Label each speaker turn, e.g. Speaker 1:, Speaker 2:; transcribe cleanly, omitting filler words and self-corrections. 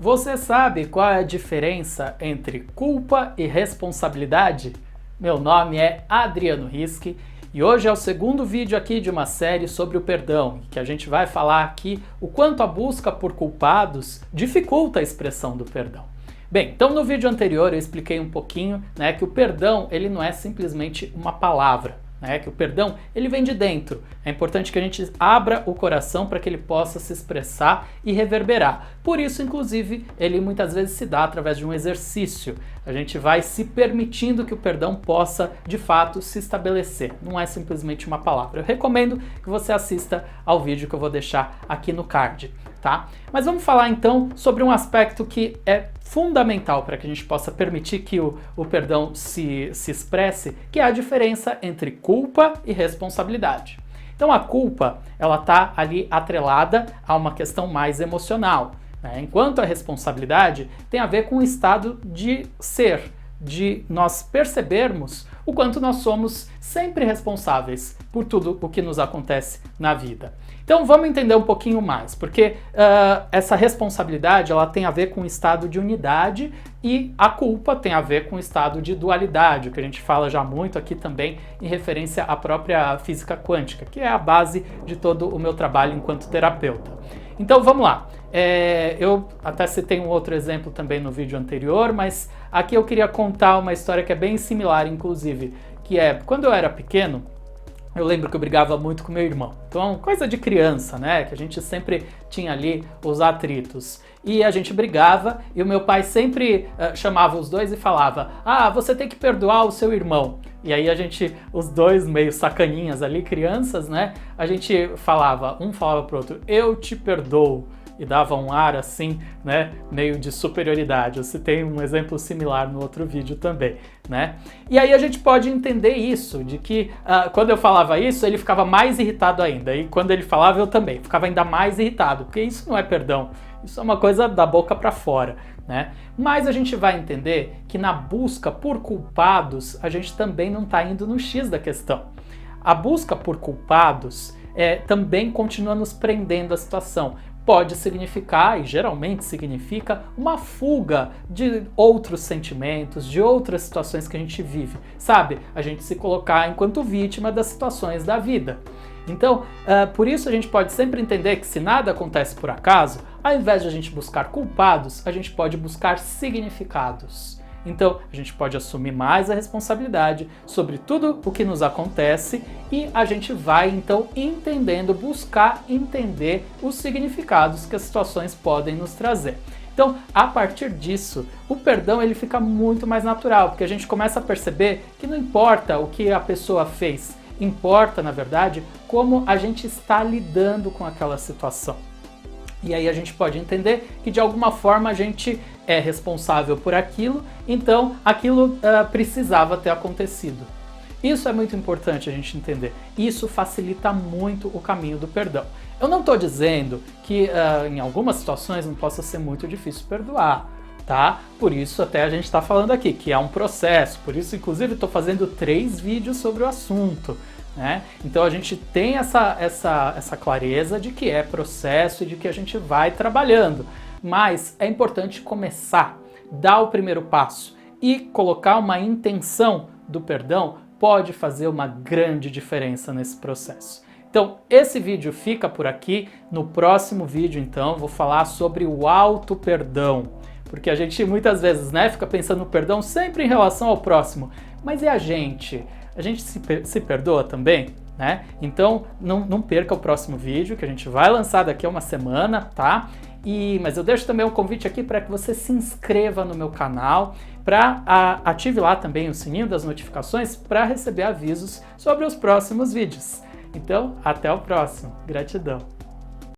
Speaker 1: Você sabe qual é a diferença entre culpa e responsabilidade? Meu nome é Adriano Rischi e hoje é o segundo vídeo aqui de uma série sobre o perdão, que a gente vai falar aqui o quanto a busca por culpados dificulta a expressão do perdão. Bem, então no vídeo anterior eu expliquei um pouquinho, que o perdão ele não é simplesmente uma palavra. Que o perdão ele vem de dentro. É importante que a gente abra o coração para que ele possa se expressar e reverberar. Por isso, inclusive, ele muitas vezes se dá através de um exercício. A gente vai se permitindo que o perdão possa, de fato, se estabelecer. Não é simplesmente uma palavra. Eu recomendo que você assista ao vídeo que eu vou deixar aqui no card, tá? Mas vamos falar então sobre um aspecto que é fundamental para que a gente possa permitir que o perdão se expresse, que é a diferença entre culpa e responsabilidade. Então a culpa, ela está ali atrelada a uma questão mais emocional, enquanto a responsabilidade tem a ver com o estado de ser, de nós percebermos o quanto nós somos sempre responsáveis por tudo o que nos acontece na vida. Então vamos entender um pouquinho mais, porque essa responsabilidade ela tem a ver com o estado de unidade e a culpa tem a ver com o estado de dualidade, o que a gente fala já muito aqui também em referência à própria física quântica, que é a base de todo o meu trabalho enquanto terapeuta. Então vamos lá. Eu até citei um outro exemplo também no vídeo anterior, mas aqui eu queria contar uma história que é bem similar, inclusive, que é quando eu era pequeno, eu lembro que eu brigava muito com meu irmão. Então, coisa de criança, que a gente sempre tinha ali os atritos. E a gente brigava e o meu pai sempre chamava os dois e falava: "Ah, você tem que perdoar o seu irmão". E aí os dois meio sacaninhas ali, crianças, a gente falava, um falava pro outro: "Eu te perdoo". E dava um ar assim, meio de superioridade. Eu citei um exemplo similar no outro vídeo também, E aí a gente pode entender isso, de que quando eu falava isso, ele ficava mais irritado ainda. E quando ele falava, eu também ficava ainda mais irritado, porque isso não é perdão, isso é uma coisa da boca para fora, Mas a gente vai entender que na busca por culpados, a gente também não está indo no X da questão. A busca por culpados também continua nos prendendo à situação. Pode significar, e geralmente significa, uma fuga de outros sentimentos, de outras situações que a gente vive, sabe? A gente se colocar enquanto vítima das situações da vida. Então, por isso a gente pode sempre entender que se nada acontece por acaso, ao invés de a gente buscar culpados, a gente pode buscar significados. Então, a gente pode assumir mais a responsabilidade sobre tudo o que nos acontece e a gente vai, então, buscar entender os significados que as situações podem nos trazer. Então, a partir disso, o perdão ele fica muito mais natural, porque a gente começa a perceber que não importa o que a pessoa fez, importa, na verdade, como a gente está lidando com aquela situação. E aí a gente pode entender que de alguma forma a gente é responsável por aquilo, então aquilo precisava ter acontecido. Isso é muito importante a gente entender. Isso facilita muito o caminho do perdão. Eu não estou dizendo que em algumas situações não possa ser muito difícil perdoar, tá? Por isso até a gente está falando aqui que é um processo, por isso inclusive estou fazendo 3 vídeos sobre o assunto. Então a gente tem essa clareza de que é processo e de que a gente vai trabalhando, mas é importante começar, dar o primeiro passo e colocar uma intenção do perdão pode fazer uma grande diferença nesse processo. Então esse vídeo fica por aqui, no próximo vídeo então vou falar sobre o auto-perdão, porque a gente muitas vezes fica pensando no perdão sempre em relação ao próximo, mas e a gente? A gente se perdoa também, Então não perca o próximo vídeo que a gente vai lançar daqui a uma semana, tá? Mas eu deixo também um convite aqui para que você se inscreva no meu canal, para ative lá também o sininho das notificações para receber avisos sobre os próximos vídeos. Então, até o próximo. Gratidão!